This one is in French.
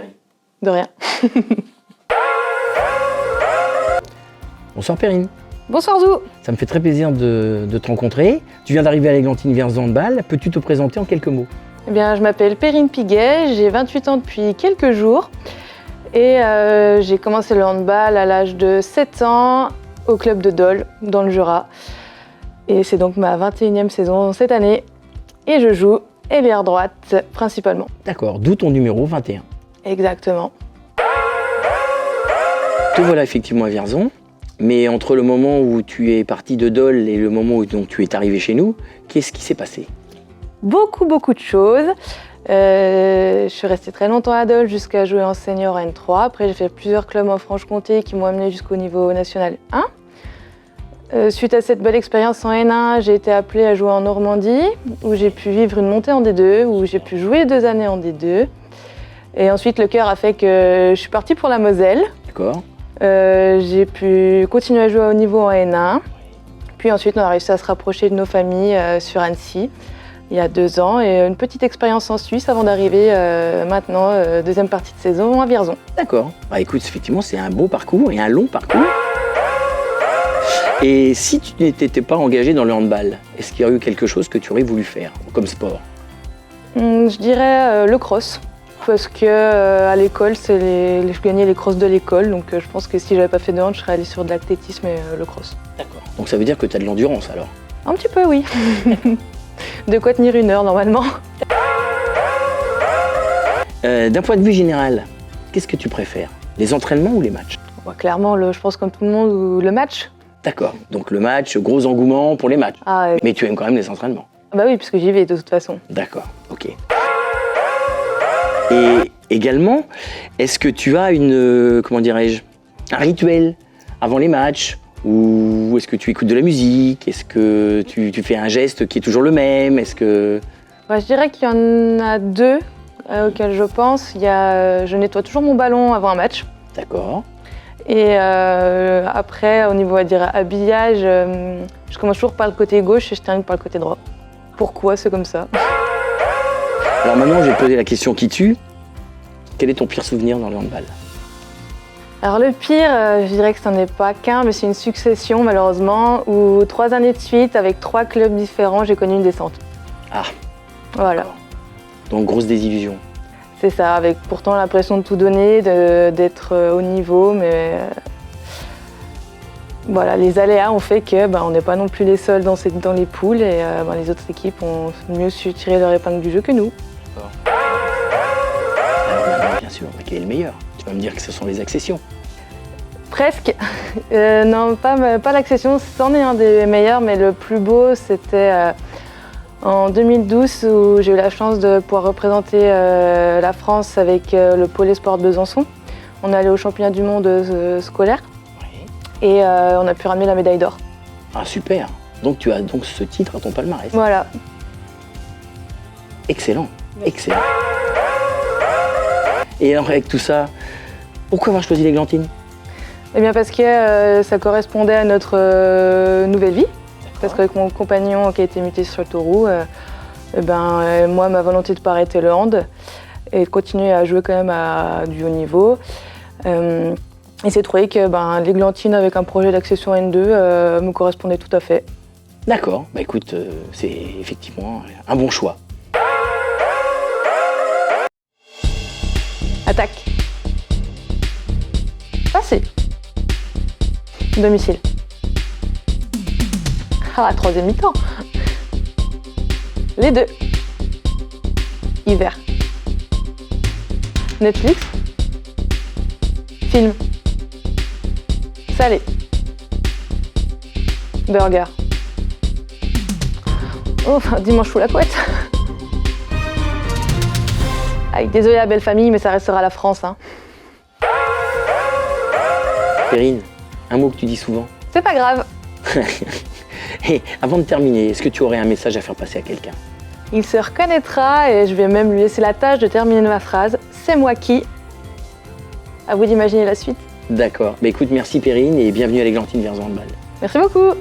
Perrine. De rien. Bonsoir Perrine. Bonsoir Zou. Ça me fait très plaisir de te rencontrer. Tu viens d'arriver à l'Églantine Vierzon Handball. Peux-tu te présenter en quelques mots? Eh bien, je m'appelle Perrine Piguet, j'ai 28 ans depuis quelques jours. Et j'ai commencé le handball à l'âge de 7 ans au club de Dole, dans le Jura. Et c'est donc ma 21e saison cette année. Et je joue ailière droite principalement. D'accord, d'où ton numéro 21. Exactement. Te voilà effectivement à Vierzon. Mais entre le moment où tu es parti de Dole et le moment où donc, tu es arrivé chez nous, qu'est-ce qui s'est passé? Beaucoup de choses. Je suis restée très longtemps à Dole jusqu'à jouer en senior N3. Après, j'ai fait plusieurs clubs en Franche-Comté qui m'ont amené jusqu'au niveau national 1. Suite à cette belle expérience en N1, j'ai été appelée à jouer en Normandie, où j'ai pu vivre une montée en D2, où j'ai pu jouer 2 années en D2. Et ensuite, le cœur a fait que je suis partie pour la Moselle. D'accord. J'ai pu continuer à jouer au niveau en N1. Puis ensuite, on a réussi à se rapprocher de nos familles sur Annecy, il y a 2 ans. Et une petite expérience en Suisse avant d'arriver maintenant, deuxième partie de saison, à Vierzon. D'accord. Bah écoute, effectivement, c'est un beau parcours et un long parcours. Et si tu n'étais pas engagé dans le handball, est-ce qu'il y aurait eu quelque chose que tu aurais voulu faire comme sport? Je dirais le cross. Parce que à l'école, je gagnais les crosses de l'école, donc je pense que si j'avais pas fait de hand, je serais allée sur de l'athlétisme et le cross. D'accord. Donc ça veut dire que tu as de l'endurance alors? Un petit peu, oui. De quoi tenir 1 heure normalement. D'un point de vue général, qu'est-ce que tu préfères? Les entraînements ou les matchs? Bon, clairement, je pense comme tout le monde, le match. D'accord. Donc le match, gros engouement pour les matchs. Ah, Mais tu aimes quand même les entraînements? bah oui, puisque j'y vais de toute façon. D'accord, ok. Et également, est-ce que tu as comment dirais-je, un rituel avant les matchs? Ou est-ce que tu écoutes de la musique? Est-ce que tu fais un geste qui est toujours le même? Est-ce que... Bah, je dirais qu'il y en a 2 auxquels je pense. Je nettoie toujours mon ballon avant un match. D'accord. Et après, au niveau habillage, je commence toujours par le côté gauche et je termine par le côté droit. Pourquoi c'est comme ça? Alors maintenant, je vais te poser la question qui tue. Quel est ton pire souvenir dans le handball? Alors le pire, je dirais que ce n'en est pas qu'un, mais c'est une succession malheureusement, où 3 années de suite, avec 3 clubs différents, j'ai connu une descente. Ah. Voilà. Donc grosse désillusion. C'est ça, avec pourtant l'impression de tout donner, d'être au niveau, mais voilà, les aléas ont fait que on n'est pas non plus les seuls dans les poules et les autres équipes ont mieux su tirer leur épingle du jeu que nous. Alors maintenant, bien sûr, quel est le meilleur? Tu vas me dire que ce sont les accessions. Presque. Non, pas l'accession, c'en est un des meilleurs, mais le plus beau, c'était en 2012 où j'ai eu la chance de pouvoir représenter la France avec le pôle espoir de Besançon. On est allé au championnat du monde scolaire. Et on a pu ramener la médaille d'or. Ah super. Donc tu as donc ce titre à ton palmarès. Voilà. Excellent, excellent. Et alors avec tout ça, pourquoi avoir choisi l'Églantine? Eh bien parce que ça correspondait à notre nouvelle vie. Parce qu'avec mon compagnon qui a été muté sur le taureau, moi ma volonté de ne pas arrêter le hand et de continuer à jouer quand même à du haut niveau. Il s'est trouvé que l'Églantine avec un projet d'accession N2 me correspondait tout à fait. D'accord, bah écoute, c'est effectivement un bon choix. Attaque. Passé. Domicile. Ah, 3e mi-temps. Les 2. Hiver. Netflix. Film. Salé. Burger. Oh, dimanche sous la couette. Désolée la belle famille, mais ça restera la France. Hein. Perrine, un mot que tu dis souvent. C'est pas grave. Et avant de terminer, est-ce que tu aurais un message à faire passer à quelqu'un? Il se reconnaîtra et je vais même lui laisser la tâche de terminer ma phrase. C'est moi qui. À vous d'imaginer la suite. D'accord. Bah écoute, merci Perrine et bienvenue à l'Églantine Vierzon Handball. Merci beaucoup.